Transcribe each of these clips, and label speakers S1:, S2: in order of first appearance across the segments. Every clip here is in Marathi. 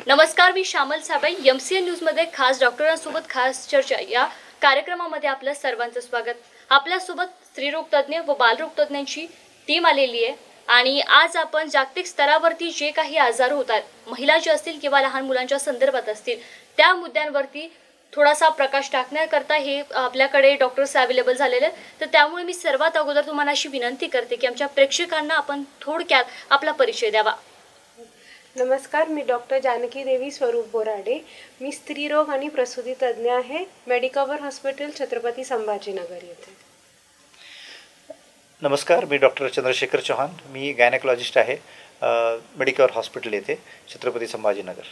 S1: नमस्कार, मी श्यामल साबाई. MCN न्यूजमध्ये खास डॉक्टरांसोबत खास चर्चा या कार्यक्रमामध्ये आपलं सर्वांचं स्वागत. आपल्यासोबत स्त्रीरोग तज्ज्ञ व बालरोग तज्ज्ञांची टीम आलेली आहे आणि आज आपण जागतिक स्तरावरती जे काही आजार होतात, महिलांचे असतील किंवा लहान मुलांच्या संदर्भात असतील, त्या मुद्द्यांवरती थोडासा प्रकाश टाकण्याकरता हे आपल्याकडे डॉक्टर्स अवेलेबल झालेले आहेत. तर त्यामुळे मी सर्वात अगोदर तुम्हाला अशी विनंती करते की आमच्या प्रेक्षकांना आपण थोडक्यात आपला परिचय द्यावा.
S2: नमस्कार, मी डॉक्टर जानकी देवी स्वरूप बोराडे. मी स्त्रीरोग आणि प्रसूती तज्ज्ञ आहे, मेडिकवर हॉस्पिटल, छत्रपती संभाजीनगर येथे.
S3: नमस्कार, मी डॉक्टर चंद्रशेखर चौहान. मी गायनेकोलॉजिस्ट आहे, मेडिकवर हॉस्पिटल येथे, छत्रपती संभाजीनगर.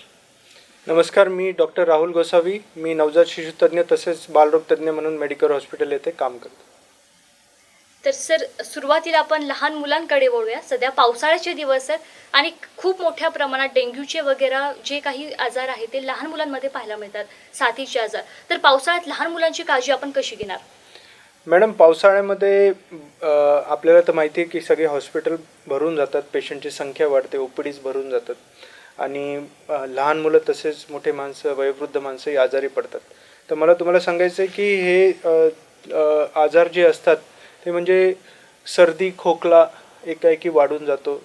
S4: नमस्कार, मी डॉक्टर राहुल गोसावी. मी नवजात शिशु तज्ज्ञ तसेच बालरोग तज्ज्ञ म्हणून मेडिकवर हॉस्पिटल येथे काम करतो.
S1: तर सर, सुरुवातीला आपण लहान मुलांकडे वळूया. सध्या पावसाळ्याचे दिवस आहेत आणि खूप मोठ्या प्रमाणात डेंग्यूचे वगैरे जे काही आजार आहेत ते लहान मुलांमध्ये पाहायला मिळतात, साथीचे आजार. तर पावसाळ्यात लहान मुलांची काळजी आपण कशी घेणार?
S4: मॅडम, पावसाळ्यामध्ये आपल्याला तर माहिती आहे की सगळे हॉस्पिटल भरून जातात, पेशंटची संख्या वाढते, OPDs भरून जातात आणि लहान मुलं तसेच मोठे माणसं, वयोवृद्ध माणसंही आजारी पडतात. तर मला तुम्हाला सांगायचं आहे की हे आजार जे असतात ते म्हणजे सर्दी, खोकला एकाएकी वाढून जातो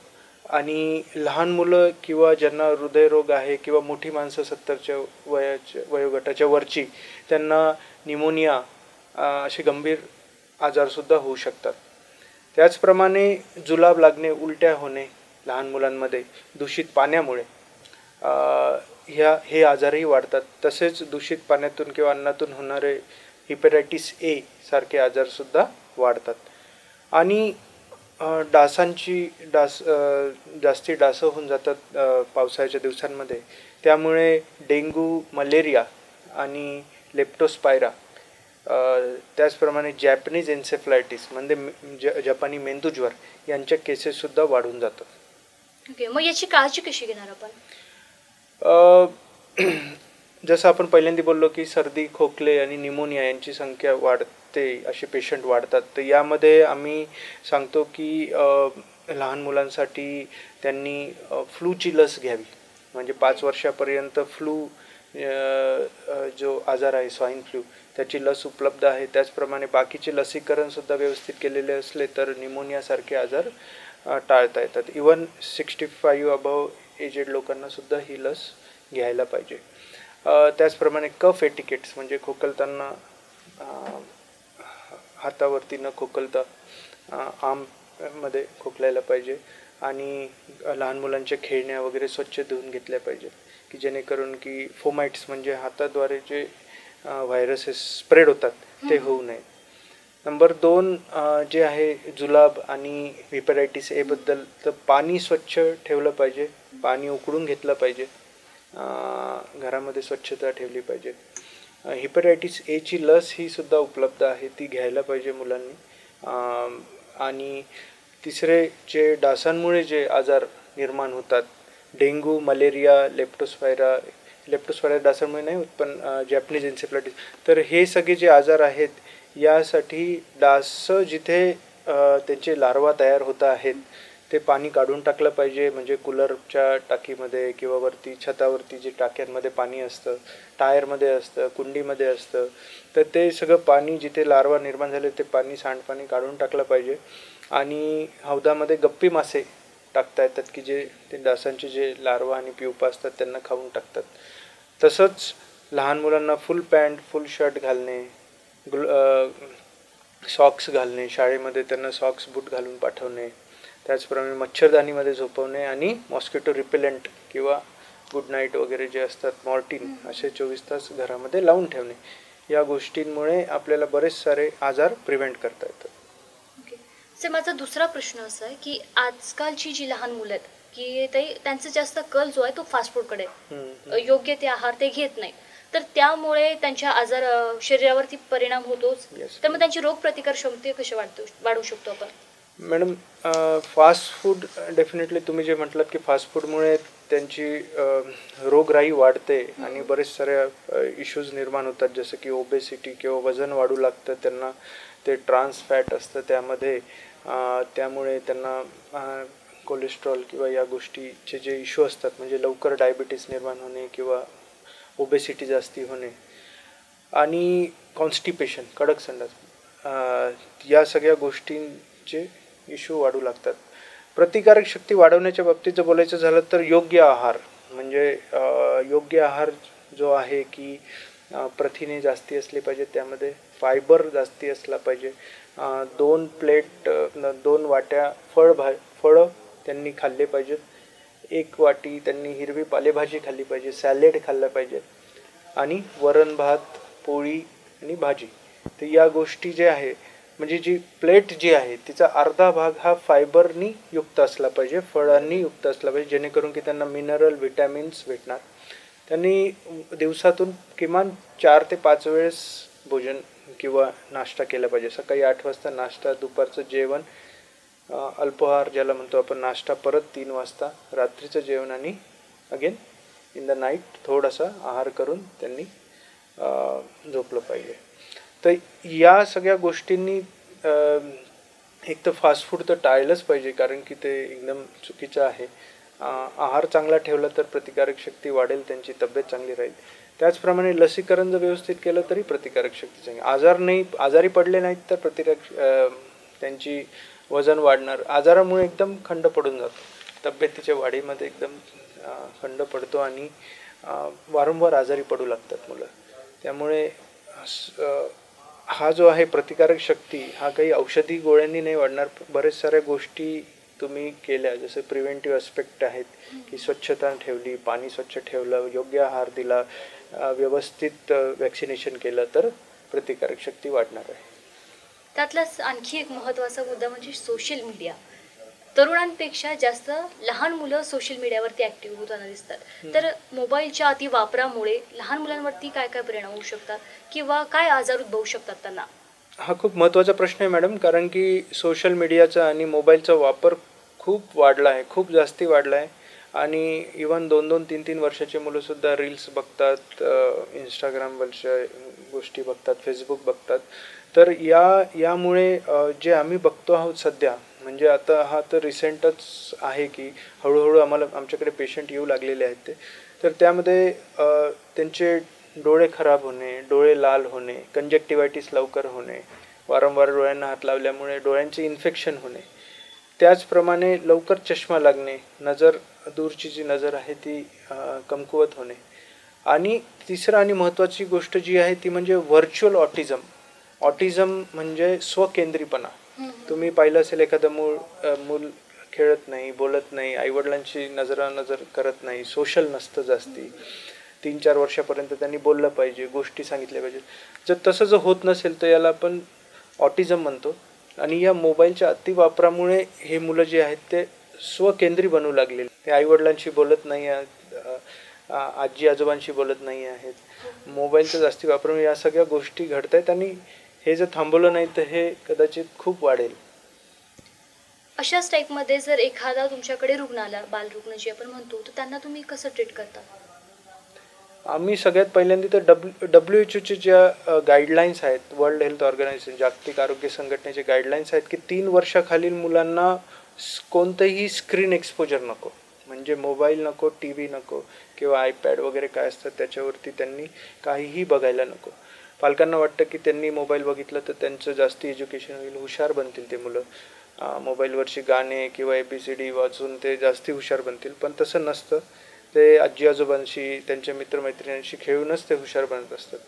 S4: आणि लहान मुलं किंवा ज्यांना हृदयरोग आहे किंवा मोठी माणसं 70च्या वयोगटाच्या वरची, त्यांना निमोनिया असे गंभीर आजारसुद्धा होऊ शकतात. त्याचप्रमाणे जुलाब लागणे, उलट्या होणे लहान मुलांमध्ये दूषित पाण्यामुळे हे आजारही वाढतात. तसेच दूषित पाण्यातून किंवा अन्नातून होणारे हेपॅटायटिस A सारखे आजारसुद्धा वाढतात. आणि जास्ती डास होऊन जातात पावसाळ्याच्या दिवसांमध्ये. त्यामुळे डेंग्यू, मलेरिया आणि लेप्टोस्पायरा, त्याचप्रमाणे जॅपनीज एन्सेफलायटिस म्हणजे जपानी मेंदूज्वर यांच्या केसेससुद्धा वाढून जातात.
S1: ओके, मग याची काळजी कशी घेणार आपण?
S4: जसं आपण पहिल्यांदा बोललो की सर्दी, खोकले आणि निमोनिया यांची संख्या वाढते, असे पेशंट वाढतात. तर यामध्ये आम्ही सांगतो की लहान मुलांसाठी त्यांनी फ्लूची लस घ्यावी. म्हणजे 5 वर्षापर्यंत फ्लू जो आजार आहे, स्वाईन फ्लू, त्याची लस उपलब्ध आहे. त्याचप्रमाणे बाकीचे लसीकरणसुद्धा व्यवस्थित केलेले असले तर निमोनियासारखे आजार टाळता येतात. इवन 65 अबव एजेड लोकांनासुद्धा ही लस घ्यायला पाहिजे. त्याचप्रमाणे कफ एटिकेट्स म्हणजे खोकलताना हातावरती न खोकलता आर्ममध्ये खोकलायला पाहिजे आणि लहान मुलांच्या खेळण्या वगैरे स्वच्छ धुवून घेतल्या पाहिजे की जेणेकरून की फोमाइट्स म्हणजे हाताद्वारे जे व्हायरसेस स्प्रेड होतात ते होऊ नये. नंबर 2 जे आहे जुलाब आणि हेपॅटायटिस A बद्दल, तर पाणी स्वच्छ ठेवलं पाहिजे, पाणी उकळून घेतलं पाहिजे, घरामध्ये स्वच्छता ठेवली पाहिजे. हेपॅटायटिस A ची लस ही सुद्धा उपलब्ध आहे, ती घ्यायला पाहिजे मुलांनी. आणि तिसरे, जे डासांमुळे जे आजार निर्माण होतात, डेंग्यू, मलेरिया, लेप्टोस्पायरा डासांमुळे नाही होत, पण जॅपनीज एन्सेफलायटिस, तर हे सगळे जे आजार आहेत यासाठी डास जिथे त्याचे लार्वा तयार होत आहेत ते पाणी काढून टाकलं पाहिजे. म्हणजे कूलरच्या टाकीमध्ये किंवा वरती छतावरती जे टाक्यांमध्ये पाणी असतं, टायरमध्ये असतं, कुंडीमध्ये असतं, तर ते सगळं पाणी जिथे लार्वा निर्माण झाले ते पाणी, सांडपाणी काढून टाकलं पाहिजे. आणि हौदामध्ये गप्पी मासे टाकता येतात की जे ते डासांचे जे लार्वा आणि प्युपा असतात त्यांना खाऊन टाकतात. तसंच लहान मुलांना फुल पॅन्ट, फुल शर्ट घालणे, सॉक्स घालणे, शाळेमध्ये त्यांना सॉक्स, बूट घालून पाठवणे. त्याचप्रमाणे मच्छरदाणीमध्ये झोपवणे आणि मॉस्किटो रिपेलंट किंवा गुड नाईट वगैरे जे असतात, मॉर्टिन, असे 24 तास घरामध्ये लावून ठेवणे. या गोष्टींमुळे आपल्याला बरेच सारे आजार प्रिव्हेंट करता येतात.
S1: ओके सर, माझा दुसरा प्रश्न असा आहे की आजकालची जी लहान मुलं आहेत की त्यांचा जास्त कल जो आहे तो फास्ट फूडकडे, योग्य ते आहार ते घेत नाही, तर त्यामुळे त्यांच्या आजार शरीरावरती परिणाम होतोच. तर मग त्यांची रोगप्रतिकार क्षमता कशी वाढवू शकतो आपण?
S4: मॅडम, फास्ट फूड डेफिनेटली तुम्ही जे म्हटलात की फास्ट फूडमुळे त्यांची रोगराई वाढते आणि बरेच साऱ्या इश्यूज निर्माण होतात, जसं की ओबेसिटी किंवा वजन वाढू लागतं त्यांना. ते ट्रान्स फॅट असतं त्यामध्ये, त्यामुळे त्यांना कोलेस्ट्रॉल किंवा या गोष्टीचे जे इश्यू असतात, म्हणजे लवकर डायबिटीस निर्माण होणे किंवा ओबेसिटी जास्ती होणे आणि कॉन्स्टिपेशन, कडक संडास, या सगळ्या गोष्टींचे इश्यू वाढू लागतात. प्रतिकारक शक्ती वाढवण्याच्या बाबतीत जर बोलायचं झालं तर योग्य आहार, म्हणजे योग्य आहार जो आहे की प्रथिने जास्ती असली पाहिजे, त्यामध्ये फायबर जास्ती असला पाहिजे. 2 वाट्या फळं त्यांनी खाल्ले पाहिजेत. 1 वाटी त्यांनी हिरवी पालेभाजी खाल्ली पाहिजे, सॅलेड खाल्लं पाहिजे आणि वरण भात, पोळी आणि भाजी. तर या गोष्टी जे आहे, म्हणजे जी प्लेट जी आहे तिचा अर्धा भाग हा फायबरनी युक्त असला पाहिजे, फळांनी युक्त असला पाहिजे, जेणेकरून की त्यांना मिनरल, विटॅमिन्स भेटणार. त्यांनी दिवसातून किमान 4 ते 5 वेळेस भोजन किंवा नाश्ता केला पाहिजे. सकाळी 8 वाजता नाश्ता, दुपारचं जेवण, अल्पाहार ज्याला म्हणतो आपण नाश्ता, परत 3 वाजता रात्रीचं जेवण आणि अगेन इन द नाईट थोडासा आहार करून त्यांनी झोपलं पाहिजे. तर या सगळ्या गोष्टींनी एक तर फास्ट फूड तर टाळलंच पाहिजे, कारण की ते एकदम चुकीचं आहे. आहार चांगला ठेवला तर प्रतिकारक शक्ती वाढेल, त्यांची तब्येत चांगली राहील. त्याचप्रमाणे लसीकरण जर व्यवस्थित केलं तरी प्रतिकारक शक्ती चांगली. आजारी पडले नाहीत तर त्यांची वजन वाढणार. आजारामुळे एकदम खंड पडून जातो, तब्येतीच्या वाढीमध्ये एकदम खंड पडतो आणि वारंवार आजारी पडू लागतात मुलं. त्यामुळे हा जो आहे प्रतिकारक शक्ती हा काही औषधी गोळ्यांनी नाही वाढणार. बरेच साऱ्या गोष्टी तुम्ही केल्या, जसं प्रिव्हेंटिव्ह ॲस्पेक्ट आहेत की स्वच्छता ठेवली, पाणी स्वच्छ ठेवलं, योग्य आहार दिला, व्यवस्थित वॅक्सिनेशन केलं तर प्रतिकारक शक्ती वाढणार आहे.
S1: त्यातलाच आणखी एक महत्त्वाचा मुद्दा म्हणजे सोशल मीडिया. तरुणांपेक्षा जास्त लहान मुलं सोशल मीडियावरती ॲक्टिव्ह होताना दिसतात. तर मोबाईलच्या अतिवापरामुळे लहान मुलांवरती काय काय परिणाम होऊ शकतात किंवा काय आजार उद्भवू शकतात त्यांना?
S4: हा खूप महत्त्वाचा प्रश्न आहे मॅडम, कारण की सोशल मीडियाचा आणि मोबाईलचा वापर खूप वाढला आहे, खूप जास्ती वाढला आहे. आणि इवन 2-2, 3-3 वर्षाचे मुलंसुद्धा रील्स बघतात, इंस्टाग्रामवरच्या गोष्टी बघतात, फेसबुक बघतात. तर यामुळे जे आम्ही बघतो आहोत सध्या, म्हणजे आता हा तर रिसेंटच आहे की हळूहळू आमच्याकडे पेशंट येऊ लागलेले आहेत ते. तर त्यामध्ये त्यांचे डोळे खराब होणे, डोळे लाल होणे, कंजक्टिव्हायटिस लवकर होणे, वारंवार डोळ्यांना हात लावल्यामुळे डोळ्यांचे इन्फेक्शन होणे, त्याचप्रमाणे लवकर चष्मा लागणे, दूरची जी नजर आहे ती कमकुवत होणे. आणि तिसरं आणि महत्त्वाची गोष्ट जी आहे ती म्हणजे व्हर्च्युअल ऑटिझम. ऑटिझम म्हणजे स्वकेंद्रीपणा. तुम्ही पाहिलं असेल, एखादं मूल खेळत नाही, बोलत नाही, आईवडिलांची नजर करत नाही, सोशल नसतं जास्ती. 3-4 वर्षापर्यंत त्यांनी बोललं पाहिजे, गोष्टी सांगितल्या पाहिजेत. तसं जर होत नसेल तर याला आपण ऑटिझम म्हणतो. आणि या मोबाईलच्या अतिवापरामुळे हे मुलं जे आहेत ते स्वकेंद्री बनू लागलेले. ते आईवडिलांशी बोलत नाही आहेत, आजी आजोबांशी बोलत नाही आहेत. मोबाईलचा जास्ती वापरामुळे या सगळ्या गोष्टी घडत आहेत आणि हे जर थांबवलं नाही तर हे कदाचित खूप वाढेल.
S1: अशाच टाईपमध्ये जर एखादा तुमच्याकडे रुग्ण आला, बालरुग्ण जे आपण म्हणतो, तर त्यांना तुम्ही कसं ट्रीट करता?
S4: आम्ही सगळ्यात पहिल्यांदा तर WHO ज्या गाईडलाईन्स आहेत, वर्ल्ड हेल्थ ऑर्गनायझेशन, जागतिक आरोग्य संघटनेचे गाईडलाईन्स आहेत की 3 वर्षाखालील मुलांना कोणतंही स्क्रीन एक्सपोजर नको, म्हणजे मोबाईल नको, टी व्ही नको किंवा आयपॅड वगैरे काय असतात त्याच्यावरती त्यांनी काहीही बघायला नको. पालकांना वाटतं की त्यांनी मोबाईल बघितलं तर त्यांचं जास्ती एज्युकेशन होईल, हुशार बनतील ते मुलं, मोबाईलवरची गाणे किंवा ABCD वाचून ते जास्ती हुशार बनतील. पण तसं नसतं. ते आजी आजोबांशी, त्यांच्या मित्रमैत्रिणींशी खेळूनच ते हुशार बनत असतात.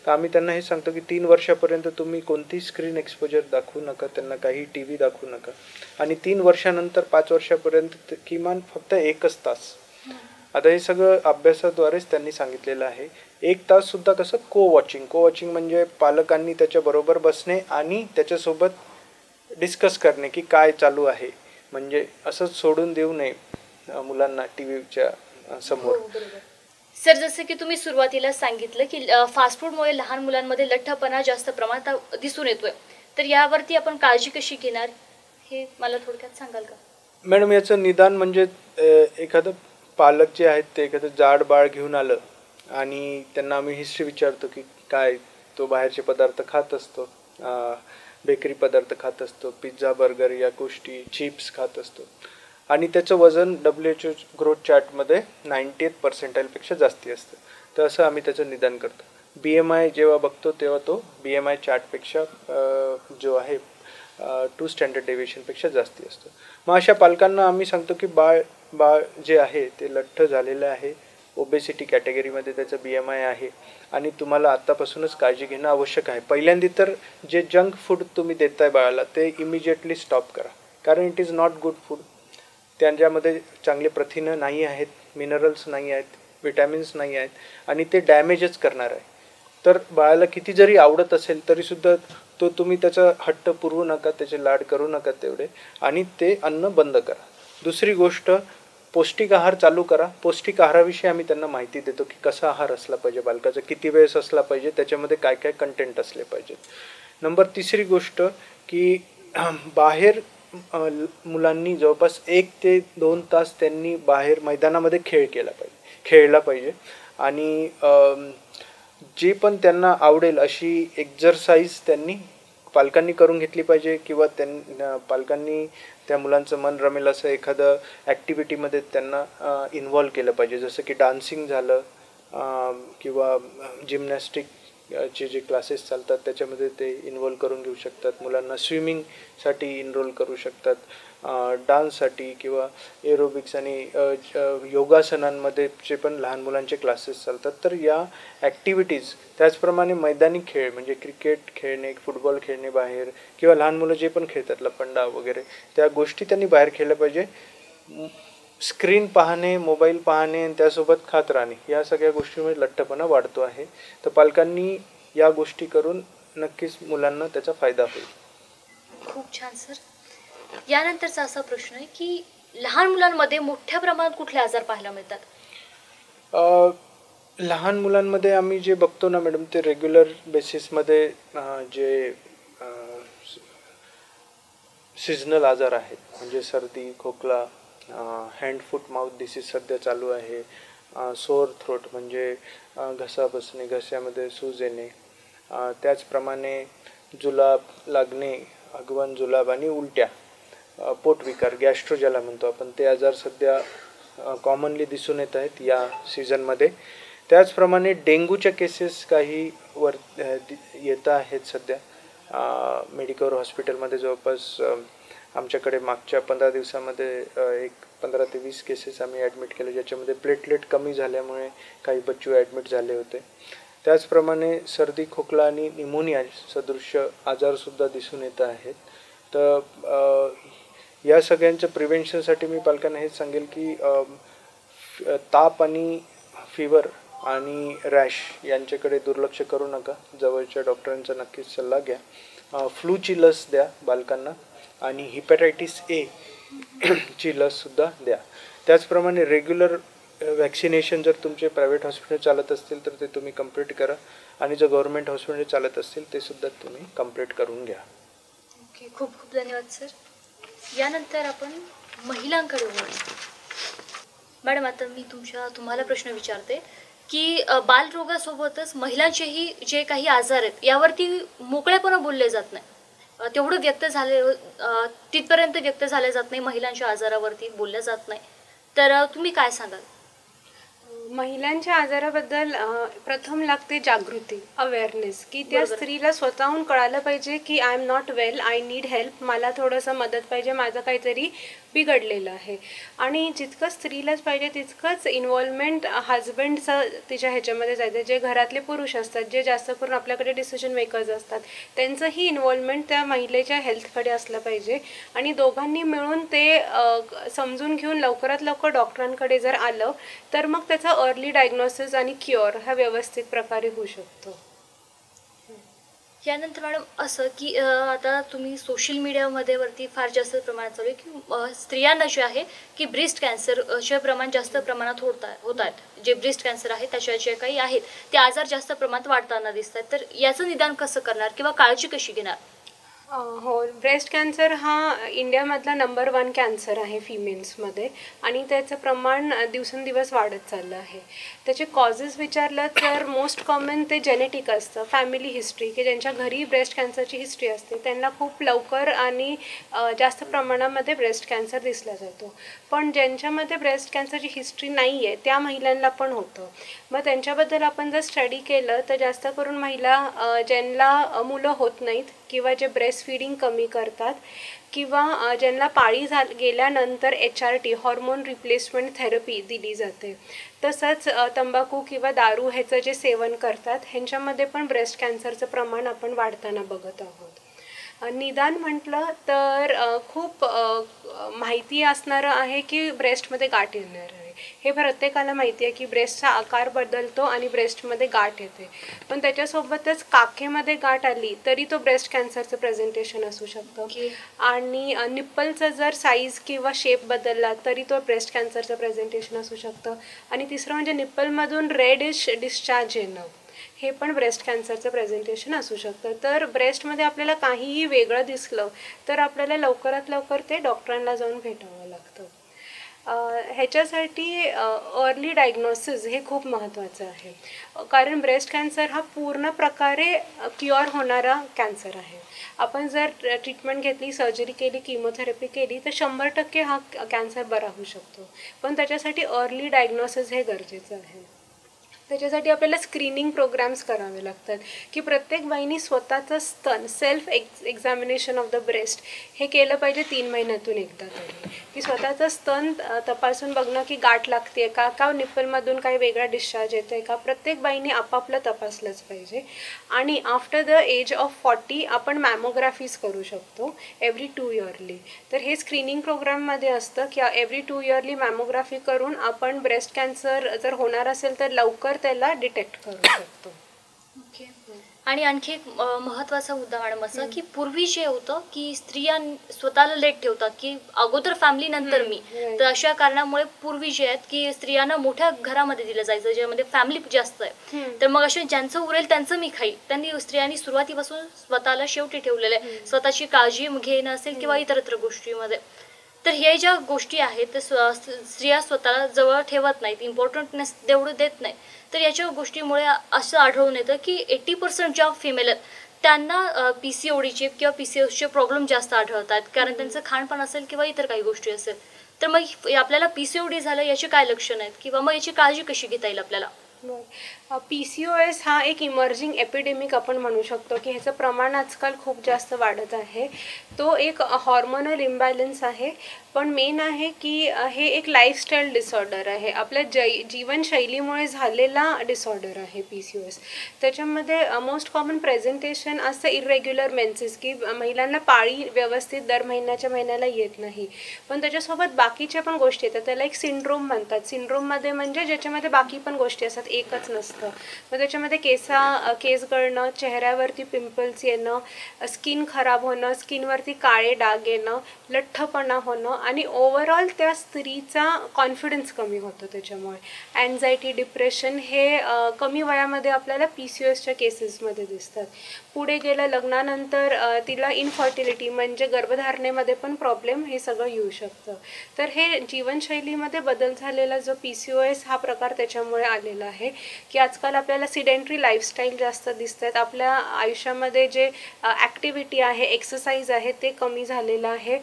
S4: तर आम्ही त्यांना हे सांगतो की 3 वर्षापर्यंत तुम्ही कोणतीही स्क्रीन एक्सपोजर दाखवू नका, त्यांना काही टी व्ही दाखवू नका. आणि 3 वर्षानंतर 5 वर्षापर्यंत किमान फक्त 1 तास. आता हे सगळं अभ्यासाद्वारेच त्यांनी सांगितलेलं आहे. 1 ताससुद्धा कसं को वॉचिंग म्हणजे पालकांनी त्याच्याबरोबर बसणे आणि त्याच्यासोबत डिस्कस करणे की काय चालू आहे, म्हणजे असंच सोडून देऊ नये मुलांना टी व्हीच्या समोर.
S1: सर, जसं की तुम्ही सुरुवातीला सांगितलं की फास्ट फूडमुळे लहान मुलांमध्ये लठ्ठपणा जास्त प्रमाणात दिसून येतोय, तर यावरती आपण काळजी कशी घेणार हे मला थोडक्यात सांगाल का?
S4: मॅडम, याचं निदान म्हणजे एखादं पालक जे आहेत ते एखादं जाड बाळ घेऊन आलं आणि त्यांना आम्ही हिस्ट्री विचारतो की काय तो बाहेरचे पदार्थ खात असतो, बेकरी पदार्थ खात असतो, पिझ्झा बर्गर या गोष्टी, चिप्स खात असतो. आणि त्याचं वजन WHO ग्रोथ चार्टमध्ये 98th पर्सेंटाईलपेक्षा जास्ती असतं. तर असं आम्ही त्याचं निदान करतो. BMI जेव्हा बघतो तेव्हा तो BMI चार्टपेक्षा जो आहे 2 स्टँडर्ड डेव्हिएशनपेक्षा जास्ती असतो. मग अशा पालकांना आम्ही सांगतो की बाळ जे आहे ते लठ्ठ झालेलं आहे, ओबेसिटी कॅटेगरीमध्ये त्याचं BMI आहे आणि तुम्हाला आत्तापासूनच काळजी घेणं आवश्यक आहे. पहिल्यांदा तर जे जंक फूड तुम्ही देताय बाळाला ते इमिजिएटली स्टॉप करा, कारण it is not good food. त्यांच्यामध्ये चांगले प्रथिनं नाही आहेत, मिनरल्स नाही आहेत, विटॅमिन्स नाही आहेत आणि ते डॅमेजच करणार आहे. तर बाळाला किती जरी आवडत असेल तरीसुद्धा तुम्ही त्याचा हट्ट पुरवू नका, त्याचे लाड करू नका तेवढे आणि ते अन्न बंद करा. दुसरी गोष्ट, पौष्टिक आहार चालू करा. पौष्टिक आहाराविषयी आम्ही त्यांना माहिती देतो की कसा आहार असला पाहिजे बालकाचा, किती वेळेस असला पाहिजे, त्याच्यामध्ये काय काय कंटेंट असले पाहिजेत. तिसरी गोष्ट की बाहेर मुलांनी जवळपास 1 ते 2 तास त्यांनी बाहेर मैदानामध्ये खेळला पाहिजे आणि जी पण त्यांना आवडेल अशी एक्झरसाइज पालकांनी करून घेतली पाहिजे किंवा पालकांनी त्या मुलांचं मन रमेल असं एखादं ॲक्टिव्हिटीमध्ये त्यांना इन्व्हॉल्व केलं पाहिजे. जसं की डान्सिंग झालं किंवा जिमनॅस्टिकचे जे क्लासेस चालतात त्याच्यामध्ये ते इन्व्हॉल्व करून घेऊ शकतात. मुलांना स्विमिंगसाठी इनरोल करू शकतात, डान्ससाठी किंवा एरोबिक्स आणि योगासनांमध्ये जे पण लहान मुलांचे क्लासेस चालतात. तर या ॲक्टिव्हिटीज, त्याचप्रमाणे मैदानी खेळ म्हणजे क्रिकेट खेळणे, फुटबॉल खेळणे बाहेर किंवा लहान मुलं जे पण खेळतात लपंडा वगैरे, त्या गोष्टी त्यांनी बाहेर खेळल्या पाहिजे. स्क्रीन पाहणे, मोबाईल पाहणे आणि त्यासोबत खात राहणे या सगळ्या गोष्टींमुळे लठ्ठपणा वाढतो आहे. तर पालकांनी या गोष्टी करून नक्कीच मुलांना त्याचा फायदा होईल.
S1: खूप छान सर. यानंतरचा असा प्रश्न आहे की लहान मुलांमध्ये मोठ्या प्रमाणात कुठले आजार पाहायला मिळतात?
S4: लहान मुलांमध्ये आम्ही जे बघतो ना मॅडम, ते रेग्युलर बेसिसमध्ये जे सिजनल आजार आहेत म्हणजे सर्दी, खोकला, हँड फूट माउथ डिसीज सध्या चालू आहे, सोअर थ्रोट म्हणजे घसा बसणे, घशामध्ये सूज येणे, त्याचप्रमाणे जुलाब लागणे, अगवन जुलाब आणि उलट्या, पोटविकार, गॅस्ट्रो ज्याला म्हणतो आपण, ते आजार सध्या कॉमनली दिसून येत आहेत या सीझनमध्ये. त्याचप्रमाणे डेंग्यूच्या केसेस काही येत आहेत सध्या. मेडिकवर हॉस्पिटलमध्ये जवळपास आमच्याकडे मागच्या 15 दिवसामध्ये 15 ते 20 केसेस आम्ही ॲडमिट केले, ज्याच्यामध्ये प्लेटलेट कमी झाल्यामुळे काही बच्चू ॲडमिट झाले होते. त्याचप्रमाणे सर्दी, खोकला आणि निमोनिया सदृश्य आजारसुद्धा दिसून येत आहेत. तर या सगळ्यांच्या प्रिव्हेन्शनसाठी मी पालकांना हेच सांगेल की ताप आणि फिवर आणि रॅश यांच्याकडे दुर्लक्ष करू नका, जवळच्या डॉक्टरांचा नक्कीच सल्ला घ्या. फ्लूची लस द्या बालकांना आणि हिपॅटायटिस ए ची लससुद्धा द्या. त्याचप्रमाणे रेग्युलर वॅक्सिनेशन जर तुमचे प्रायव्हेट हॉस्पिटल चालत असतील तर ते तुम्ही कंप्लीट करा आणि जर गव्हर्नमेंट हॉस्पिटल चालत असतील ते सुद्धा तुम्ही कंप्लीट करून घ्या.
S1: ओके, खूप खूप धन्यवाद सर. यानंतर आपण महिलांकडे वळू. मॅडम, आता मी तुम्हाला प्रश्न विचारते की बालरोगासोबतच महिलांचेही जे काही आजार आहेत यावरती मोकळेपणा बोलले जात नाही, तेवढं तिथपर्यंत व्यक्त झाले जात नाही, महिलांच्या आजारावरती बोललं जात नाही. तर तुम्ही काय सांगाल?
S2: महिलांच्या आजाराबद्दल प्रथम लागते जागृती, अवेअरनेस, की त्या
S1: बरोबर.
S2: स्त्रीला स्वतःहून कळालं पाहिजे की I am not well, I need help, मला थोडंसं मदत पाहिजे, माझं काहीतरी बिघडलेलं आहे. आणि जितकं स्त्रीलाच पाहिजे तितकंच इन्व्हॉल्वमेंट हजबंडचं तिच्या ह्याच्यामध्ये जायचं. जे घरातले पुरुष असतात, जे जास्त करून आपल्याकडे डिसिजन मेकर्स असतात, त्यांचंही इन्व्हॉल्वमेंट त्या महिलेच्या हेल्थकडे असलं पाहिजे. आणि दोघांनी मिळून ते समजून घेऊन लवकरात लवकर डॉक्टरांकडे जर आलं तर मग त्याचा अर्ली डायग्नोसिस आणि क्युअर हा व्यवस्थित प्रकारे होऊ शकतो.
S1: यानंतर मॅडम असं की आता तुम्ही सोशल मीडियामध्ये वरती फार जास्त प्रमाणात चालू आहे की स्त्रियांना जे आहे की ब्रेस्ट कॅन्सरचे प्रमाण जास्त प्रमाणात होत आहेत. जे ब्रेस्ट कॅन्सर आहे त्याच्या जे काही आहेत ते आजार जास्त प्रमाणात वाढताना दिसत आहेत. तर याचं निदान कसं करणार किंवा काळजी कशी घेणार?
S2: हो, ब्रेस्ट कॅन्सर हा इंडियामधला नंबर 1 कॅन्सर आहे फिमेल्समध्ये आणि त्याचं प्रमाण दिवसेंदिवस वाढत चाललं आहे. त्याचे कॉजेस विचारलं तर मोस्ट कॉमन ते जेनेटिक असतं, फॅमिली हिस्ट्री, की ज्यांच्या घरी ब्रेस्ट कॅन्सरची हिस्ट्री असते त्यांना खूप लवकर आणि जास्त प्रमाणामध्ये ब्रेस्ट कॅन्सर दिसला जातो. पण ज्यांच्यामध्ये ब्रेस्ट कॅन्सरची हिस्ट्री नाही आहे त्या महिलांना पण होतं. मग त्यांच्याबद्दल आपण जर स्टडी केलं तर जास्त करून महिला ज्यांना मुलं होत नाहीत किंवा जे ब्रेस्ट फीडिंग कमी करतात किंवा ज्यांना पाळी गेल्यानंतर HRT हॉर्मोन रिप्लेसमेंट थेरपी दिली जाते. तसंच तंबाखू किंवा दारू ह्याचं जे सेवन करतात ह्यांच्यामध्ये पण ब्रेस्ट कॅन्सरचं प्रमाण आपण वाढताना बघत आहोत. निदान म्हटलं तर खूप माहिती असणारं आहे की ब्रेस्टमध्ये गाठ येणार आहे. हे प्रत्येकाला माहिती आहे की ब्रेस्टचा आकार बदलतो आणि ब्रेस्टमध्ये गाठ येते. पण त्याच्यासोबतच काखेमध्ये गाठ आली तरी तो ब्रेस्ट कॅन्सरचं प्रेझेंटेशन असू शकतं. आणि निप्पलचं जर साईज किंवा शेप बदलला तरी तो ब्रेस्ट कॅन्सरचं प्रेझेंटेशन असू शकतं. आणि तिसरं म्हणजे निप्पलमधून रेडिश डिस्चार्ज येणं, हे पण ब्रेस्ट कॅन्सरचं प्रेझेंटेशन असू शकतं. तर ब्रेस्टमध्ये आपल्याला काहीही वेगळं दिसलं तर आपल्याला लवकरात लवकर ते डॉक्टरांना जाऊन भेटावं लागतं. ह्याच्यासाठी अर्ली डायग्नोसिस हे खूप महत्त्वाचं आहे. कारण ब्रेस्ट कॅन्सर हा पूर्ण प्रकारे क्युअर होणारा कॅन्सर आहे. आपण जर ट्रीटमेंट घेतली, सर्जरी केली, किमोथेरपी केली तर 100% हा कॅन्सर बरा होऊ शकतो. पण त्याच्यासाठी अर्ली डायग्नोसिस हे गरजेचं आहे. त्याच्यासाठी आपल्याला स्क्रीनिंग प्रोग्राम्स करावे लागतात की प्रत्येक बाईनी स्वतःचं स्तन self examination of the breast हे केलं पाहिजे 3 महिन्यातून एकदा तरी, की स्वतःचं स्तन तपासून बघणं की गाठ लागते का निप्पलमधून काही वेगळा डिस्चार्ज येतो आहे का, प्रत्येक बाईनी आपापलं तपासलंच पाहिजे. आणि आफ्टर द एज ऑफ 40 आपण मॅमोग्राफीज करू शकतो एव्हरी 2 इयरली. तर हे स्क्रीनिंग प्रोग्राममध्ये असतं की एव्हरी 2 इयरली मॅमोग्राफी करून आपण ब्रेस्ट कॅन्सर जर होणार असेल तर लवकर त्याला डिटेक्ट करू शकतो.
S1: ओके. आणि आणखी एक महत्त्वाचा मुद्दा मॅडम असा की पूर्वी जे होतं की स्त्रिया स्वतःला लेट ठेवतात की अगोदर फॅमिली नंतर मी, तर अशा कारणामुळे पूर्वी जे आहेत की स्त्रियांना मोठ्या घरामध्ये दिलं जायचं ज्यामध्ये फॅमिली जास्त आहे. तर मग असे ज्यांचं उरेल त्यांचं मी खाईल, त्यांनी स्त्रियांनी सुरुवातीपासून स्वतःला शेवटी ठेवलेलं आहे. स्वतःची काळजी घेणं असेल किंवा इतरत्र गोष्टीमध्ये. तर हे ज्या गोष्टी आहेत ते स्त्रिया स्वतःला जवळ ठेवत नाहीत, इम्पॉर्टंटनेस तेवढं देत नाही. तर याच्या गोष्टीमुळे असं आढळून येतं की 80% ज्या फिमेल आहेत त्यांना PCODचे किंवा PCOSचे प्रॉब्लेम जास्त आढळतात. कारण त्यांचं खाणपान असेल किंवा इतर काही गोष्टी असेल. तर मग आपल्याला PCOD झालं याची काय लक्षणं आहेत किंवा मग याची काळजी कशी घेता येईल आपल्याला?
S2: PCOS हा एक इमर्जिंग एपिडेमिक आपण म्हणू शकतो की ह्याचं प्रमाण आजकाल खूप जास्त वाढत आहे. तो एक हॉर्मोनल इम्बॅलन्स आहे. पण मेन आहे की हे एक लाईफस्टाईल डिसऑर्डर आहे, आपल्या जीवनशैलीमुळे झालेला डिसऑर्डर आहे PCOS. त्याच्यामध्ये मोस्ट कॉमन प्रेझेंटेशन असतं इरेग्युलर मेन्सेस, की महिलांना पाळी व्यवस्थित दर महिन्याला येत नाही. पण त्याच्यासोबत बाकीच्या पण गोष्टी येतात, त्याला एक सिंड्रोम म्हणतात. सिंड्रोममध्ये म्हणजे ज्याच्यामध्ये बाकी पण गोष्टी असतात, एकच नसतं. मग त्याच्यामध्ये केस गळणं, चेहऱ्यावरती पिंपल्स येणं, स्किन खराब होणं, स्किनवरती काळे डाग येणं, लठ्ठपणा होणं आणि ओव्हरऑल त्या स्त्रीचा कॉन्फिडन्स कमी होतो. त्याच्यामुळे अँझायटी, डिप्रेशन हे कमी वयामध्ये आपल्याला PCOSच्या केसेसमध्ये दिसतात. पुढे गेलं लग्नानंतर तिला इनफर्टिलिटी म्हणजे गर्भधारणेमध्ये पण प्रॉब्लेम हे सगळं येऊ शकतं. तर हे जीवनशैलीमध्ये बदल झालेला जो PCOS हा प्रकार त्याच्यामुळे आलेला आहे की आजकाल आपल्याला सिडेंटरी लाईफस्टाईल जास्त दिसतात. आपल्या आयुष्यामध्ये जे ॲक्टिव्हिटी आहे, एक्सरसाइज आहे ते कमी झालेलं आहे.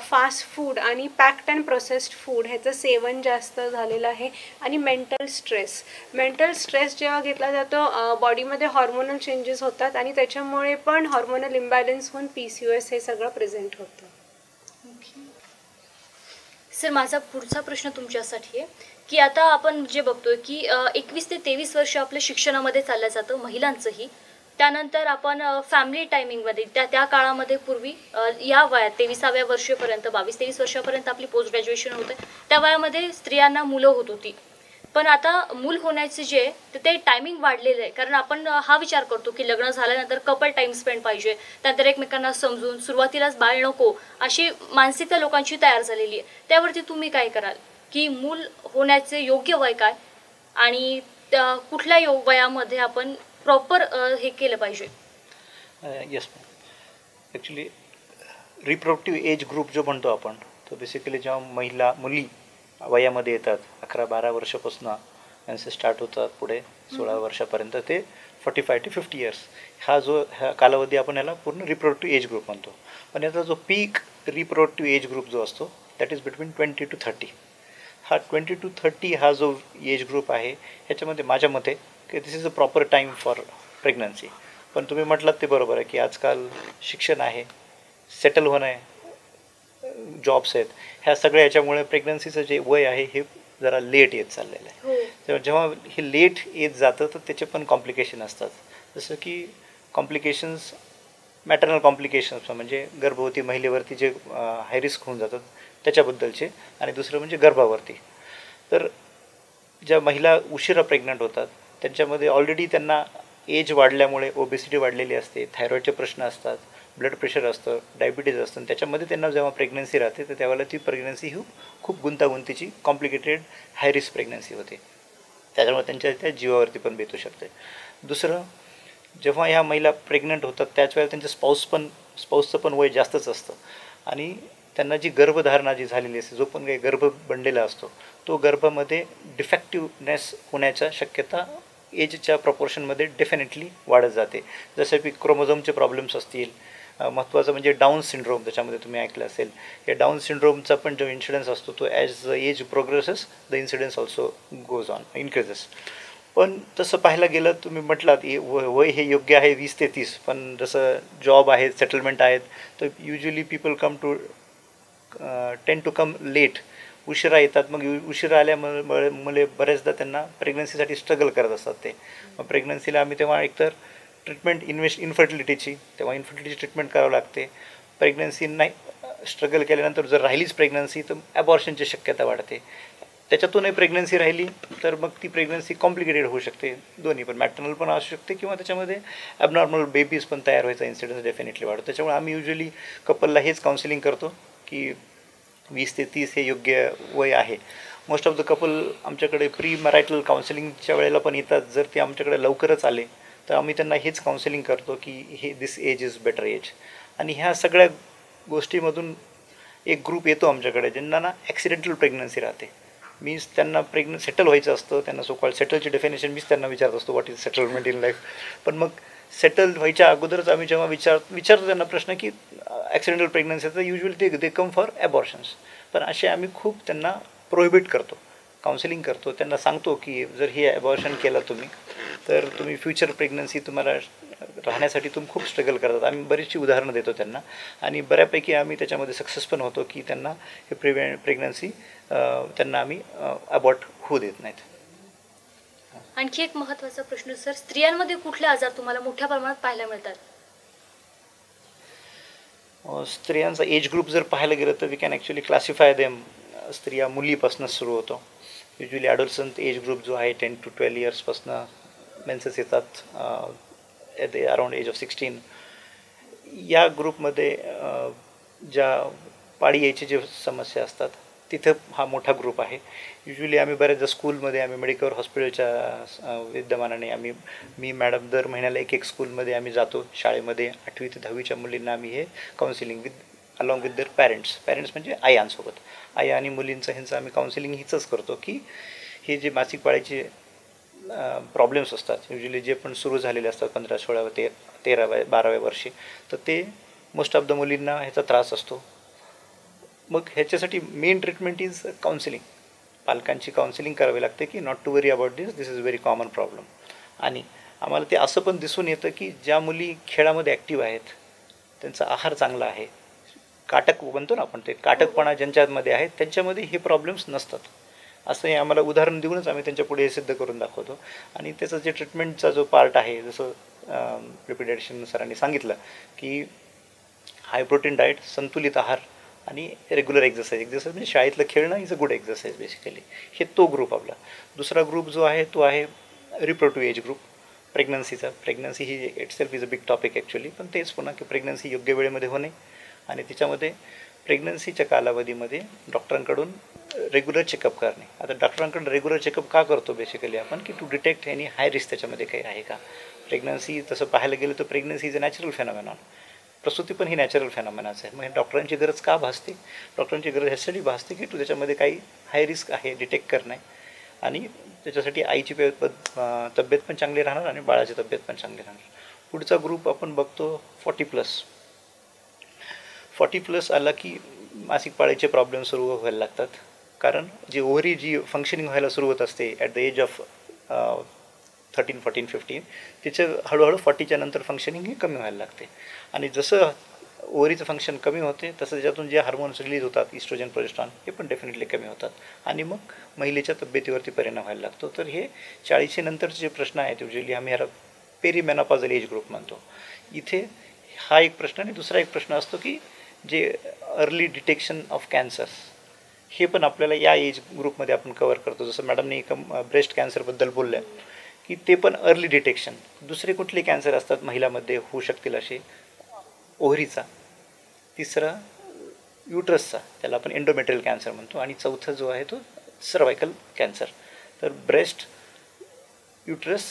S2: फास्ट फूड आणि पॅक्ड अँड प्रोसेस्ड फूड ह्याचं सेवन जास्त झालेलं आहे. आणि मेंटल स्ट्रेस जेव्हा घेतला जातो बॉडीमध्ये हॉर्मोनल चेंजेस होतात आणि त्याच्यामुळे पण हॉर्मोनल इम्बॅलन्स होऊन PCOS हे सगळं प्रेझेंट होतं.
S1: सर, माझा पुढचा प्रश्न तुमच्यासाठी आहे की आता आपण जे बघतोय की 21 ते 23 वर्ष आपल्या शिक्षणामध्ये चाललं जातं महिलांचंही. त्यानंतर आपण फॅमिली टायमिंगमध्ये त्या काळामध्ये पूर्वी या वयात 23व्या वर्षापर्यंत 22-23 वर्षापर्यंत आपली पोस्ट ग्रॅज्युएशन होते. त्या वयामध्ये स्त्रियांना मुलं होत होती. पण आता मूल होण्याचे जे ते टायमिंग वाढलेलं आहे. कारण आपण हा विचार करतो की लग्न झाल्यानंतर कपल टाईम स्पेंड पाहिजे, त्यानंतर एकमेकांना समजून सुरुवातीलाच बाळ नको अशी मानसिकता लोकांची तयार झालेली आहे. त्यावरती तुम्ही काय कराल की मूल होण्याचे योग्य वय काय आणि कुठल्या वयामध्ये आपण प्रॉपर हे केलं पाहिजे?
S3: Yes. Actually reproductive age group जो म्हणतो आपण, तो बेसिकली जेव्हा मुली वयामध्ये येतात 11-12 वर्षापासून यांचे स्टार्ट होतात पुढे 16 वर्षापर्यंत ते 45 to 50 इयर्स, ह्या कालावधी आपण याला पूर्ण रिप्रोडक्टिव्ह एज ग्रुप म्हणतो. पण याचा जो पीक रिप्रोडक्टिव्ह एज ग्रुप जो असतो दॅट इज बिटवीन 20 to 30. हा 20 to 30 हा जो एज ग्रुप आहे ह्याच्यामध्ये माझ्या मते की this is a proper time for pregnancy. पण तुम्ही म्हटलात ते बरोबर आहे की आजकाल शिक्षण आहे, सेटल होणं आहे, जॉब्स आहेत, ह्या सगळ्या याच्यामुळे प्रेग्नन्सीचं जे वय आहे हे जरा लेट येत चाललेलं आहे. तेव्हा जेव्हा हे लेट येत जातं तर त्याचे पण कॉम्प्लिकेशन असतात. जसं की कॉम्प्लिकेशन्स, मॅटर्नल कॉम्प्लिकेशन्स म्हणजे गर्भवती महिलेवरती जे हाय रिस्क होऊन जातात त्याच्याबद्दलचे, आणि दुसरं म्हणजे गर्भावरती. तर ज्या महिला उशिरा प्रेग्नंट होतात त्यांच्यामध्ये ऑलरेडी त्यांना एज वाढल्यामुळे ओबेसिटी वाढलेली असते, थायरॉईडचे प्रश्न असतात, ब्लड प्रेशर असतं, डायबिटीज असतं, त्याच्यामध्ये त्यांना जेव्हा प्रेग्नन्सी राहते तर त्यावेळेला ती प्रेग्नन्सी ही खूप गुंतागुंतीची कॉम्प्लिकेटेड हाय रिस्क प्रेग्नन्सी होते. त्याच्यामुळे त्यांच्या त्या जीवावरती पण बेतू शकते. दुसरं, जेव्हा ह्या महिला प्रेग्नंट होतात त्याच वेळेला त्यांच्या स्पाऊसचं पण वय जास्तच असतं, आणि त्यांना जी गर्भधारणा जी झालेली असते, जो पण काही गर्भ बनलेला असतो तो गर्भामध्ये डिफेक्टिव्हनेस होण्याच्या शक्यता एजच्या प्रपोर्शनमध्ये डेफिनेटली वाढत जाते. जसं की क्रोमोझोमचे प्रॉब्लेम्स असतील, महत्त्वाचं म्हणजे डाऊन सिंड्रोम, त्याच्यामध्ये तुम्ही ऐकलं असेल. या डाऊन सिंड्रोमचा पण जो इन्सिडन्स असतो तो as the age progresses the incidence also goes on, increases. पण तसं पाहायला गेलं, तुम्ही म्हटलात वय हे योग्य आहे 20 ते 30, पण जसं जॉब आहेत, सेटलमेंट आहेत, तर usually people tend to come late, उशिरा येतात. मग उशिरा आल्यामुळे बऱ्याचदा त्यांना प्रेग्नन्सीसाठी स्ट्रगल करत असतात ते. मग प्रेग्नन्सीला आम्ही तेव्हा एकतर ट्रीटमेंट इन्फर्टिलिटीची ट्रीटमेंट करावं लागते. प्रेग्नन्सी नाही स्ट्रगल केल्यानंतर जर राहिलीच प्रेग्नन्सी तर ॲबॉर्शनची शक्यता वाढते. त्याच्यातूनही प्रेग्नन्सी राहिली तर मग ती प्रेग्नन्सी कॉम्प्लिकेटेड होऊ शकते, दोन्ही पण, मॅटर्नल पण असू शकते किंवा त्याच्यामध्ये ॲबनॉर्मल बेबीज पण तयार व्हायचा इन्सिडन्स डेफिनेटली वाढतो. त्याच्यामुळे आम्ही युजली कपलला हेच काउन्सिलिंग करतो की 20 ते 30 हे योग्य वय आहे. मोस्ट ऑफ द कपल आमच्याकडे प्री मॅरायटल काउन्सिलिंगच्या वेळेला पण येतात. जर ते आमच्याकडे लवकरच आले तर आम्ही त्यांना हेच काउन्सिलिंग करतो की दिस एज इज बेटर एज. आणि ह्या सगळ्या गोष्टीमधून एक ग्रुप येतो आमच्याकडे ज्यांना ॲक्सिडेंटल प्रेग्नन्सी राहते. मीन्स त्यांना सेटल व्हायचं असतं, त्यांना सो कॉल्ड सेटलची डेफिनेशन मीच त्यांना विचारत असतो, what is settlement in life. पण मग सेटल व्हायच्या अगोदरच आम्ही जेव्हा विचारतो त्यांना प्रश्न की ॲक्सिडेंटल प्रेग्नन्सी, तर युजली दे कम फॉर ॲबॉर्शन्स. पण असे आम्ही खूप त्यांना प्रोहिबिट करतो, काउन्सिलिंग करतो, त्यांना सांगतो की जर हे ॲबॉर्शन केलं तुम्ही तर तुम्ही फ्युचर प्रेग्नन्सी तुम्हाला राहण्यासाठी तुम्ही खूप स्ट्रगल करतात. आम्ही बरीचशी उदाहरणं देतो त्यांना, आणि बऱ्यापैकी आम्ही त्याच्यामध्ये सक्सेस पण होतो की त्यांना हे प्रेग्नन्सी त्यांना आम्ही अबॉर्ट होऊ देत नाहीत.
S1: आणखी एक महत्त्वाचा प्रश्न सर, स्त्रियांमध्ये कुठले आजार तुम्हाला मोठ्या प्रमाणात पाहायला मिळतात?
S3: स्त्रियांचा एज ग्रुप जर पाहायला गेलं तर we can actually classify them. स्त्रिया मुलीपासूनच सुरू होतो. युजली ॲडोलसंट एज ग्रुप जो आहे 10 to 12 इयर्सपासून मेन्सेस येतात at the around age of 16. या ग्रुपमध्ये ज्या पाळी यायची जे समस्या असतात तिथं हा मोठा ग्रुप आहे. युजली आम्ही बऱ्याचदा स्कूलमध्ये, आम्ही मेडिकल हॉस्पिटलच्या विद्यमानाने मी मॅडम दर महिन्याला एक स्कूलमध्ये आम्ही जातो. शाळेमध्ये 8वी ते 10वीच्या मुलींना आम्ही हे counselling along with their parents म्हणजे आयांसोबत, आई आणि मुलींचं ह्यांचं आम्ही काउन्सिलिंग हीच करतो की हे जे मासिक पाळीचे प्रॉब्लेम्स असतात युजली जे पण सुरू झालेले असतात 15, 16, 13, 12व्या वर्षी, तर ते मोस्ट ऑफ द मुलींना ह्याचा त्रास असतो. मग ह्याच्यासाठी मेन ट्रीटमेंट इज काउन्सिलिंग. पालकांची काउन्सिलिंग करावी लागते की not to worry about this is very common problem. आणि आम्हाला ते असं पण दिसून येतं की ज्या मुली खेळामध्ये ॲक्टिव्ह आहेत, त्यांचा आहार चांगला आहे, काटक म्हणतो ना आपण, ते काटकपणा ज्यांच्यामध्ये आहे त्यांच्यामध्ये हे प्रॉब्लेम्स नसतात. असं आम्हाला उदाहरण देऊनच आम्ही त्यांच्या पुढे हे सिद्ध करून दाखवतो. आणि त्याचं जे ट्रीटमेंटचा जो पार्ट आहे, जसं प्रिपिडेशन सरांनी सांगितलं की हाय प्रोटीन डाएट, संतुलित आहार आणि रेग्युलर एक्झरसाईज म्हणजे शाळेतलं खेळणं is a good exercise basically. हे तो ग्रुप आपला. दुसरा ग्रुप जो आहे तो आहे रिप्रोडक्टिव्ह एज ग्रुप, प्रेग्नन्सीचा. प्रेग्नन्सी ही itself is a big topic actually. पण तेच पुन्हा की प्रेग्नन्सी योग्य वेळेमध्ये होणे, आणि त्याच्यामध्ये प्रेग्नन्सीच्या कालावधीमध्ये डॉक्टरांकडून रेग्युलर चेकअप करणे. आता डॉक्टरांकडून रेग्युलर चेकअप का करतो बेसिकली आपण, की to detect any high risk त्याच्यामध्ये काही आहे का. प्रेग्नन्सी तसं पाहायला गेलं तर pregnancy is a natural phenomenon. प्रसूती पण ही नॅचरल फेनॉमेनाच आहे. मग डॉक्टरांची गरज का भासते? डॉक्टरांची गरज ह्यासाठी भासते की त्याच्यामध्ये काही हाय रिस्क आहे डिटेक्ट करणे, आणि त्याच्यासाठी आईची तब्येत पण चांगली राहणार आणि बाळाची तब्येत पण चांगली राहणार. पुढचा ग्रुप आपण बघतो 40+. 40+ आला की मासिक पाळीचे प्रॉब्लेम सुरू व्हायला लागतात, कारण जी ओव्हरी जी फंक्शनिंग व्हायला सुरू होत असते ॲट द एज ऑफ 13, 14, 15, तिचं हळूहळू 40च्या नंतर फंक्शनिंग ही कमी व्हायला लागते. आणि जसं ओव्हरीचं फंक्शन कमी होते तसं त्याच्यातून जे हार्मोन्स रिलीज होतात इस्ट्रोजन प्रोजेस्टेरॉन हे पण डेफिनेटली कमी होतात, आणि मग महिलेच्या तब्येतीवरती परिणाम व्हायला लागतो. तर हे 40शी नंतरचे जे प्रश्न आहेत युजली आम्ही ह्याला पेरीमेनोपॉझल एज ग्रुप म्हणतो. इथे हा एक प्रश्न, आणि दुसरा एक प्रश्न असतो की जे अर्ली डिटेक्शन ऑफ कॅन्सर्स हे पण आपल्याला या एज ग्रुपमध्ये आपण कवर करतो. जसं मॅडमने ब्रेस्ट कॅन्सरबद्दल बोलल्या की ते पण अर्ली डिटेक्शन. दुसरे कुठले कॅन्सर असतात महिलामध्ये होऊ शकतील असे? ओव्हरीचा, तिसरा युट्रसचा, त्याला आपण एंडोमेट्रियल कॅन्सर म्हणतो, आणि चौथा जो आहे तो सर्वायकल कॅन्सर. तर ब्रेस्ट, युट्रस,